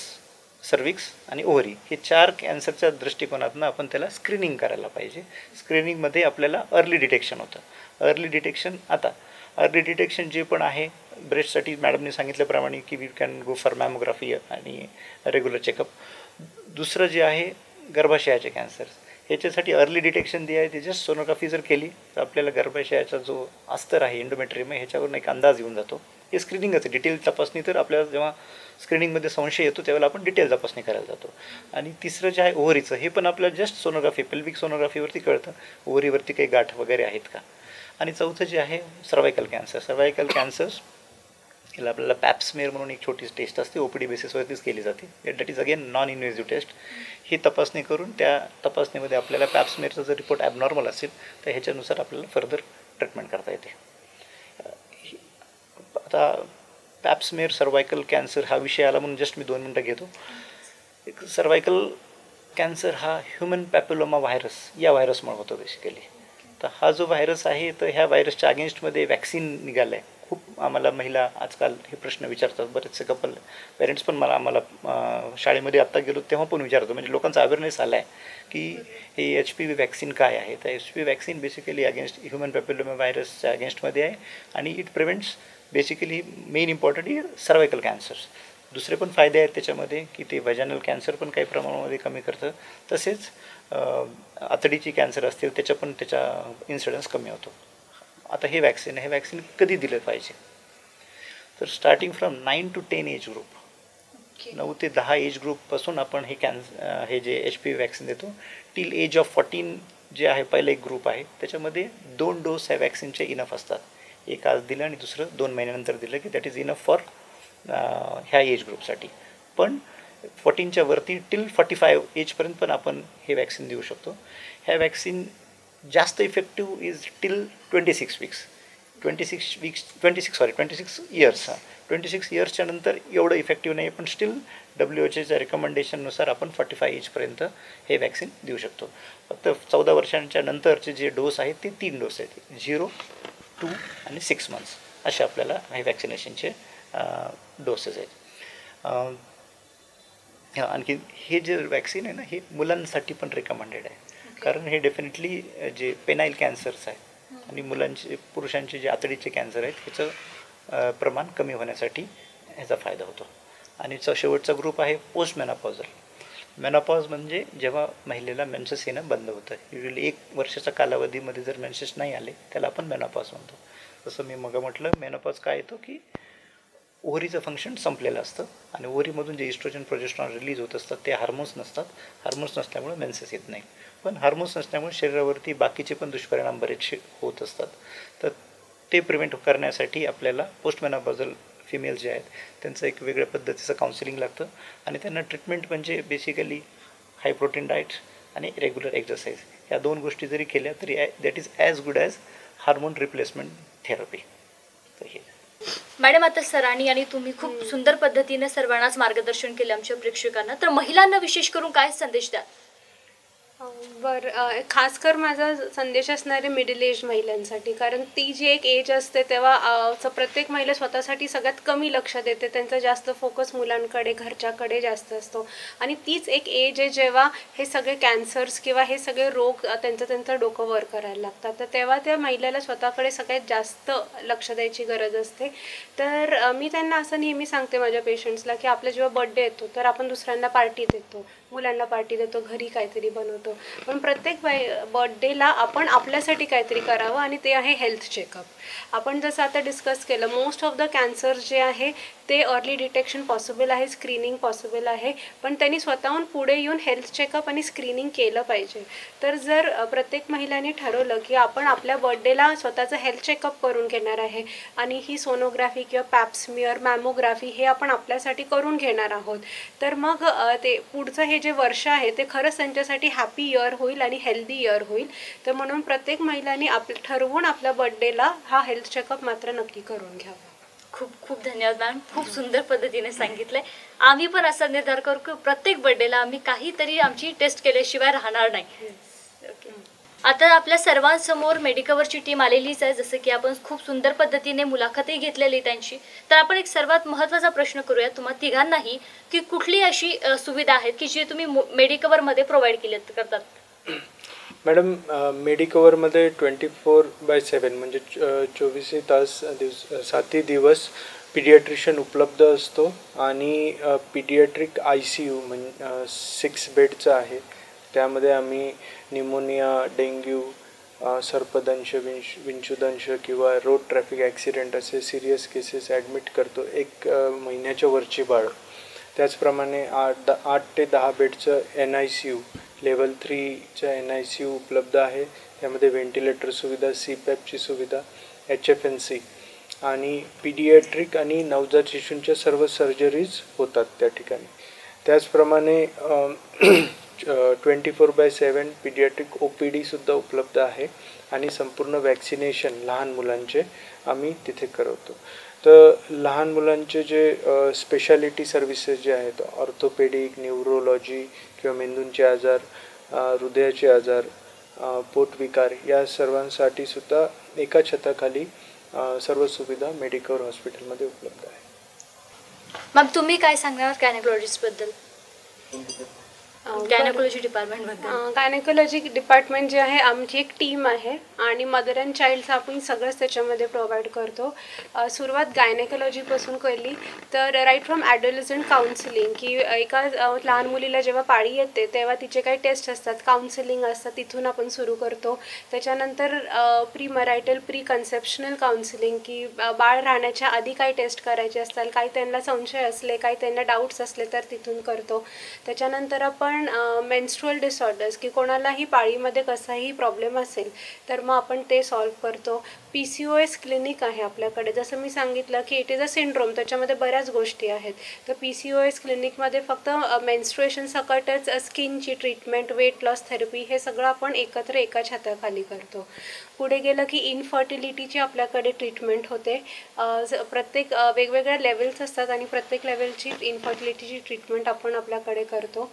S3: सर्विक्स आणि ओव्हरी हे 4 कॅन्सरच्या दृष्टिकोनातून आपण त्याला स्क्रीनिंग करायला पाहिजे. स्क्रीनिंगमध्ये आपल्याला अर्ली डिटेक्शन होतं. अर्ली डिटेक्शन, आता अर्ली डिटेक्शन जे पण आहे ब्रेस्टसाठी मॅडमने सांगितल्याप्रमाणे की we can go for mammography आणि रेग्युलर चेकअप. दुसरं जे आहे गर्भाशयाचे कॅन्सर्स, ह्याच्यासाठी अर्ली डिटेक्शन जे आहे ते जस्ट सोनोग्राफी जर केली तर आपल्याला गर्भाशयाचा जो अस्तर आहे एंडोमेट्रियम ह्याच्यावरून एक अंदाज येऊन जातो. हे स्क्रीनिंगच आहे. डिटेल तपासणी तर आपल्याला जेव्हा स्क्रीनिंगमध्ये संशय येतो त्यावेळेला आपण डिटेल तपासणी करायला जातो. आणि तिसरं जे आहे ओव्हरीचं, हे पण आपल्याला जस्ट सोनोग्राफी, पेल्विक सोनोग्राफीवरती कळतं ओव्हरीवरती काही गाठ वगैरे आहेत का. आणि चौथं जे आहे सर्वायकल कॅन्सर. सर्वायकल कॅन्सर्स याला आपल्याला पॅप्समेअर म्हणून एक छोटी टेस्ट असते, OPD बेसिसवरतीच केली जाते. That is again non invasive test. ही तपासणी करून त्या तपासणीमध्ये आपल्याला पॅप्समेअरचा जर रिपोर्ट ॲबनॉर्मल असेल तर ह्याच्यानुसार आपल्याला फर्दर ट्रीटमेंट करता येते. आता पॅप्समेअर सर्वायकल कॅन्सर हा विषय आला म्हणून जस्ट मी 2 मिनटं घेतो. एक सर्वायकल कॅन्सर हा ह्युमन पॅपिलोमा व्हायरस या व्हायरसमुळे होतो बेसिकली. तर हा जो व्हायरस आहे तर ह्या व्हायरसच्या अगेन्स्टमध्ये वॅक्सिन निघालं आहे. खूप आम्हाला महिला आजकाल हे प्रश्न विचारतात, बरेचसे कपल पेरेंट्स पण आम्हाला शाळेमध्ये आत्ता गेलो तेव्हा पण विचारतो, म्हणजे लोकांचा अवेअरनेस आला आहे की हे HPV वॅक्सिन काय आहे. तर HPV vaccine basically against human papilloma व्हायरसच्या अगेन्स्टमध्ये आहे, आणि it prevents basically main important he cervical cancers. दुसरे पण फायदे आहेत त्याच्यामध्ये की ते व्हॅजानल कॅन्सर पण काही प्रमाणामध्ये कमी करतं, तसेच आतडीची कॅन्सर असतील त्याचा इन्सिडन्स कमी होतो. आता हे वॅक्सिन कधी दिलं पाहिजे? तर starting from 9 to 10 age group, 9 ते 10 एज ग्रुपपासून आपण हे जे HPV वॅक्सिन देतो. टिल एज ऑफ 14 जे आहे पहिलं एक ग्रुप आहे, त्याच्यामध्ये 2 डोस ह्या वॅक्सिनचे इनफ असतात. एक आज दिलं आणि दुसरं 2 महिन्यानंतर दिलं की दॅट इज इनफ फॉर ह्या एज ग्रुपसाठी. पण 14च्या वरती टिल 45 एजपर्यंत पण आपण हे वॅक्सिन देऊ शकतो. ह्या वॅक्सिन जास्त effective is till 26 weeks. 26 years. 26 इयर्सच्या नंतर एवढं इफेक्टिव्ह नाही, पण स्टील WHOच्या रिकमेंडेशननुसार आपण 45 एजपर्यंत हे वॅक्सिन देऊ शकतो. फक्त 14 वर्षांच्या नंतरचे जे डोस आहेत ते 3 डोस आहेत, 0, 2 आणि 6 मंथ्स असे आपल्याला हे वॅक्सिनेशनचे डोसेस आहेत. आणखी हे जे वॅक्सिन आहे ना हे मुलांसाठी पण रिकमेंडेड आहे, कारण हे डेफिनेटली जे पेनाईल कॅन्सर्स आहेत आणि पुरुषांचे जे आतडीचे कॅन्सर आहेत ह्याचं प्रमाण कमी होण्यासाठी ह्याचा फायदा होतो. आणि शेवटचा ग्रुप आहे पोस्ट मेनोपॉझल. मेनोपॉज म्हणजे जेव्हा महिलेला मेन्सेस येणं बंद होतं. युजली 1 वर्षाच्या कालावधीमध्ये जर मेन्सेस नाही आले त्याला आपण मेनोपॉज म्हणतो. जसं मी मग म्हटलं, मेनोपॉज काय येतो की ओव्हरीचं फंक्शन संपलेलं असतं आणि ओव्हरीमधून जे इस्ट्रोजन प्रोजेस्टेरॉन रिलीज होत असतात ते हार्मोन्स नसतात. हार्मोन्स नसल्यामुळे मेन्सेस येत नाही. पण हार्मोन्स नसल्यामुळे शरीरावरती बाकीचे पण दुष्परिणाम बरेचसे होत असतात. तर ते प्रिव्हेंट करण्यासाठी आपल्याला पोस्ट मेनोपॉझल फिमेल्स जे आहेत त्यांचं एक वेगळ्या पद्धतीचं काउन्सिलिंग लागतं, आणि त्यांना ट्रीटमेंट म्हणजे बेसिकली हाय प्रोटीन डाएट आणि रेग्युलर एक्झरसाइज या 2 गोष्टी जरी केल्या तरी that is as good as hormone replacement therapy. तर हे
S1: मॅडम, आता सरांनी आणि तुम्ही खूप सुंदर पद्धतीने सर्वांनाच मार्गदर्शन केलं आमच्या प्रेक्षकांना, तर महिलांना विशेष करून काय संदेश द्या?
S2: खास कर माझा संदेश असणार आहे मिडल एज महिलांसाठी, कारण ती जी एक एज असते तेव्हा प्रत्येक महिला स्वतःसाठी सगळ्यात कमी लक्ष देते, त्यांचा जास्त फोकस मुलांकडे घरच्याकडे जास्त असतो. आणि तीच एक एज आहे जेव्हा हे सगळे कॅन्सर्स किंवा हे सगळे रोग त्यांचं डोकं वर करायला लागतात. तर तेव्हा त्या महिलेला स्वतःकडे सगळ्यात जास्त लक्ष द्यायची गरज असते. तर मी त्यांना असं नेहमी सांगते माझ्या पेशंट्सला की आपला जेव्हा बर्थडे येतो तर आपण दुसऱ्यांना पार्टी देतो, मुलांना पार्टी देतो, घरी काहीतरी बनवतो, पण प्रत्येक बर्थडेला आपण आपल्यासाठी काहीतरी करावं आणि ते आहे हेल्थ चेकअप. आपण जसं आता डिस्कस केलं, मोस्ट ऑफ द कॅन्सर जे आहे ते अर्ली डिटेक्शन पॉसिबल आहे, स्क्रीनिंग पॉसिबल आहे, पण त्यांनी स्वतःहून पुढे येऊन हेल्थ चेकअप आणि स्क्रीनिंग केलं पाहिजे. तर जर प्रत्येक महिलांनी ठरवलं की आपण आपल्या बर्थडेला स्वतःचं हेल्थ चेकअप करून घेणार आहे आणि ही सोनोग्राफी किंवा पॅप्समियर, मॅमोग्राफी हे आपण आपल्यासाठी करून घेणार आहोत, तर मग ते पुढचं हे जे वर्ष आहे ते खरंच त्यांच्यासाठी हॅपी इयर होईल आणि हेल्दी इयर होईल. तर म्हणून प्रत्येक महिलांनी ठरवून आपल्या बर्थडेला हा हेल्थ चेकअप मात्र नक्की करून घ्यावा.
S1: खूप खूप धन्यवाद मॅम, खूप सुंदर पद्धतीने सांगितलंय. आम्ही पण असा निर्धार करू की प्रत्येक बर्थडेला आम्ही काहीतरी आमची टेस्ट केल्याशिवाय राहणार नाही. ओके, आता आपल्या सर्वांसमोर मेडिकवरची टीम आलेलीच आहे, जसं की आपण खूप सुंदर पद्धतीने मुलाखतही घेतलेली त्यांची. तर आपण एक सर्वात महत्त्वाचा प्रश्न करूया तुम्हा तिघांनाही, की कुठली अशी सुविधा आहेत की जी तुम्ही मेडिकवरमध्ये प्रोव्हाइड केली करतात?
S4: मॅडम, मेडिकवरमध्ये 24/7 म्हणजे 24 तास 7 दिवस पिडियाट्रिशियन उपलब्ध असतो आणि पिडियाट्रिक ICU म्हणजे 6 बेडचं आहे. त्यामध्ये आम्ही निमोनिया, डेंग्यू, सर्पदंश, विंचूदंश किंवा रोड ट्रॅफिक ॲक्सिडेंट असे सिरियस केसेस ॲडमिट करतो, 1 महिन्याच्या वरची बाळ. त्याचप्रमाणे 8 ते 10 बेडचं NICU लेवल 3चं NICU उपलब्ध आहे. त्यामध्ये व्हेंटिलेटर सुविधा, CPAPची सुविधा, HFNC आणि पिडियाट्रिक आणि नवजात शिशूंच्या सर्व सर्जरीज होतात त्या ठिकाणी. त्याचप्रमाणे 24/7 पिडियाट्रिक OPDसुद्धा उपलब्ध आहे आणि संपूर्ण वॅक्सिनेशन लहान मुलांचे आम्ही तिथे करवतो. तर लहान मुलांचे जे स्पेशालिटी सर्व्हिसेस जे आहेत, ऑर्थोपेडिक, न्यूरोलॉजी किंवा मेंदूंचे आजार, हृदयाचे आजार, पोटविकार या सर्वांसाठी सुद्धा एका छताखाली सर्व सुविधा मेडिकवर हॉस्पिटलमध्ये उपलब्ध आहे.
S1: मग तुम्ही काय सांगणार गायनेकोलॉजिस्टबद्दल, गायनेकोलॉजी डिपार्टमेंटबद्दल?
S2: गायनेकोलॉजी डिपार्टमेंट जे आहे आमची एक टीम आहे आणि मदर अँड चाइल्डचं आपण सगळंच त्याच्यामध्ये प्रोव्हाइड करतो. सुरुवात गायनेकोलॉजीपासून केली तर राईट फ्रॉम ॲडोलसंट काउन्सिलिंग, की एका लहान मुलीला जेव्हा पाळी येते तेव्हा तिचे काही टेस्ट असतात, काउन्सिलिंग असतात, तिथून आपण सुरू करतो. त्याच्यानंतर प्री मरायटल, प्री कन्सेप्शनल काउन्सिलिंग, की बाळ राहण्याच्या आधी काही टेस्ट करायचे असतात, काही त्यांना संशय असले, काही त्यांना डाऊट्स असले तर तिथून करतो. त्याच्यानंतर आपण मेन्स्ट्रुअल डिसऑर्डर्स, की कोणालाही पाळीमध्ये कसाही प्रॉब्लेम असेल तर मग आपण ते सॉल्व्ह करतो. PCOS क्लिनिक आहे आपल्याकडे, जसं मी सांगितलं की इट इज अ सिंड्रोम, त्याच्यामध्ये बऱ्याच गोष्टी आहेत. तर PCOS क्लिनिकमध्ये फक्त मेन्स्ट्रुएशन सकटच स्किनची ट्रीटमेंट, वेट लॉस थेरपी हे सगळं आपण एकत्र एका छताखाली करतो. पुढे गेलं की इनफर्टिलिटीची आपल्याकडे ट्रीटमेंट होते. प्रत्येक वेगवेगळ्या लेवल्स असतात आणि प्रत्येक लेवलची इनफर्टिलिटीची ट्रीटमेंट आपण आपल्याकडे करतो.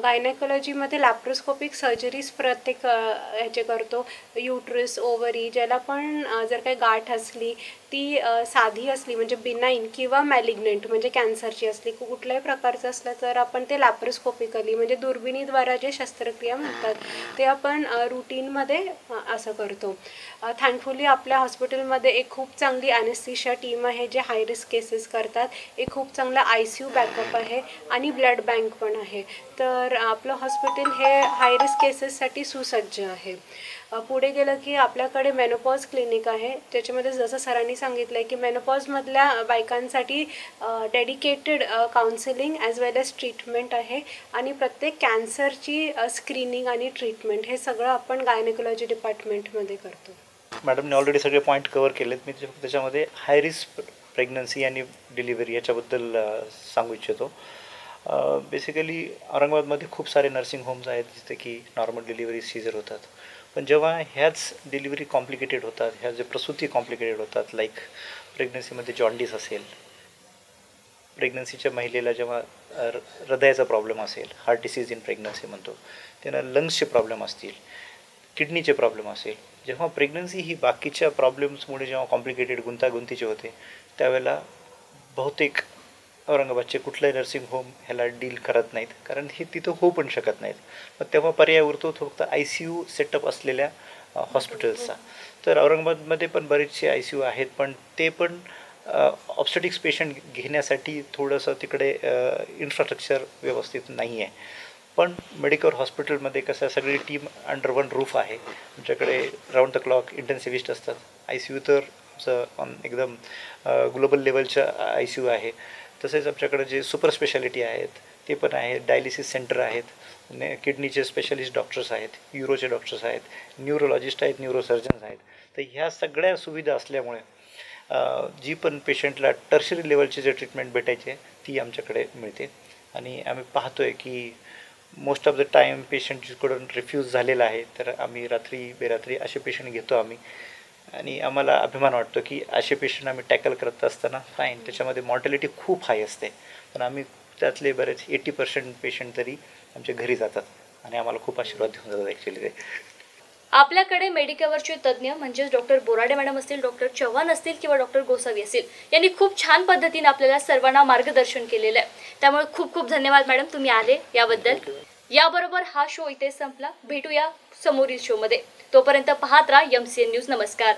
S2: गायनेकोलॉजीमध्ये लॅप्रोस्कोपिक सर्जरीज प्रत्येक ह्याचे करतो. युट्रस, ओव्हरी, ज्याला पण जर काही गाठ असली ती साधी असली म्हणजे बिनाईन किंवा मॅलिग्नंट म्हणजे कॅन्सरची असली, कुठल्याही प्रकारचं असलं तर आपण ते लॅप्रोस्कोपिकली म्हणजे दुर्बिणीद्वारा जे शस्त्रक्रिया म्हणतात ते आपण रुटीनमध्ये असं करतो. थँकफुली आपल्या हॉस्पिटलमध्ये एक खूप चांगली ॲनेस्थेशिया टीम आहे जे हाय रिस्क केसेस करतात. एक खूप चांगला ICU बॅकअप आहे आणि ब्लड बँक पण आहे. तर आपलं हॉस्पिटल हे हाय रिस्क केसेससाठी सुसज्ज आहे. पुढे गेलं की आपल्याकडे मेनोपॉज क्लिनिक आहे, त्याच्यामध्ये जसं सरांनी सांगितलं आहे की मेनोपॉजमधल्या बायकांसाठी डेडिकेटेड काउन्सिलिंग ॲज वेल एज ट्रीटमेंट आहे आणि प्रत्येक कॅन्सरची स्क्रीनिंग आणि ट्रीटमेंट हे सगळं आपण गायनेकोलॉजी डिपार्टमेंटमध्ये करतो.
S3: मॅडमने ऑलरेडी सगळे पॉईंट कव्हर केलेत. मी त्याच्यामध्ये हाय रिस्क प्रेग्नन्सी आणि डिलिव्हरी याच्याबद्दल सांगू इच्छितो. बेसिकली औरंगाबादमध्ये खूप सारे नर्सिंग होम्स आहेत जिथे की नॉर्मल डिलिव्हरी सीझर होतात, पण जेव्हा ह्याच डिलिव्हरी कॉम्प्लिकेटेड होतात, ह्या जे प्रसूती कॉम्प्लिकेटेड होतात, लाईक प्रेग्नन्सीमध्ये जॉन्डिस असेल प्रेग्नन्सीच्या महिलेला जेव्हा हृदयाचा प्रॉब्लेम असेल, हार्ट डिसीज इन प्रेग्नन्सी म्हणतो, त्यांना लंग्सचे प्रॉब्लेम असतील, किडनीचे प्रॉब्लेम असेल, जेव्हा प्रेग्नन्सी ही बाकीच्या प्रॉब्लेम्समुळे जेव्हा कॉम्प्लिकेटेड गुंतागुंतीचे होते त्यावेळेला बहुतेक औरंगाबादचे कुठलंही नर्सिंग होम ह्याला डील करत नाहीत, कारण हे तिथं होऊ पण शकत नाहीत. मग तेव्हा पर्याय उरतो फक्त ICU सेटअप असलेल्या हॉस्पिटल्सचा. तर औरंगाबादमध्ये पण बरेचसे ICU आहेत, पण ते पण ऑब्स्टेटिक्स पेशंट घेण्यासाठी थोडंसं तिकडे इन्फ्रास्ट्रक्चर व्यवस्थित नाही आहे. पण मेडिकल हॉस्पिटलमध्ये कसं सगळी टीम अंडर वन रूफ आहे. आमच्याकडे राऊंड द क्लॉक इंटेन्सिव्हिस्ट असतात. ICU तर आमचं एकदम ग्लोबल लेवलच्या ICU आहे. तसेच आमच्याकडे जे सुपर स्पेशालिटी आहेत ते पण आहेत, डायलिसिस सेंटर आहेत, किडनीचे स्पेशलिस्ट डॉक्टर्स आहेत, युरोचे डॉक्टर्स आहेत, न्यूरोलॉजिस्ट आहेत, न्यूरोसर्जन्स आहेत. तर ह्या सगळ्या सुविधा असल्यामुळे जी पण पेशंटला टर्शरी लेवलची जे ट्रीटमेंट भेटायची ती आमच्याकडे मिळते. आणि आम्ही पाहतो आहे की most of the time patient जिकडून रिफ्यूज झालेला आहे, तर आम्ही रात्री बेरात्री असे पेशंट घेतो आम्ही. आणि आम्हाला अभिमान वाटतो की असे पेशंट आम्ही टॅकल करत असताना फाईन त्याच्यामध्ये मॉर्टॅलिटी खूप हाय असते, पण आम्ही त्यातले बरेच 80% पेशंट तरी आमच्या घरी जातात आणि आम्हाला खूप आशीर्वाद देऊन जातात ॲक्च्युली ते.
S1: आपल्याकडे मेडिकवरचे तज्ज्ञ म्हणजेच डॉक्टर बोराडे मॅडम असतील, डॉक्टर चव्हाण असतील किंवा डॉक्टर गोसावी असतील, यांनी खूप छान पद्धतीने आपल्याला सर्वांना मार्गदर्शन केलेलं आहे. त्यामुळे खूप खूप धन्यवाद मॅडम, तुम्ही आले याबद्दल. याबरोबर हा शो इथे संपला. भेटूया समोरील शोमध्ये. तोपर्यंत पाहत राहा MCN न्यूज. नमस्कार.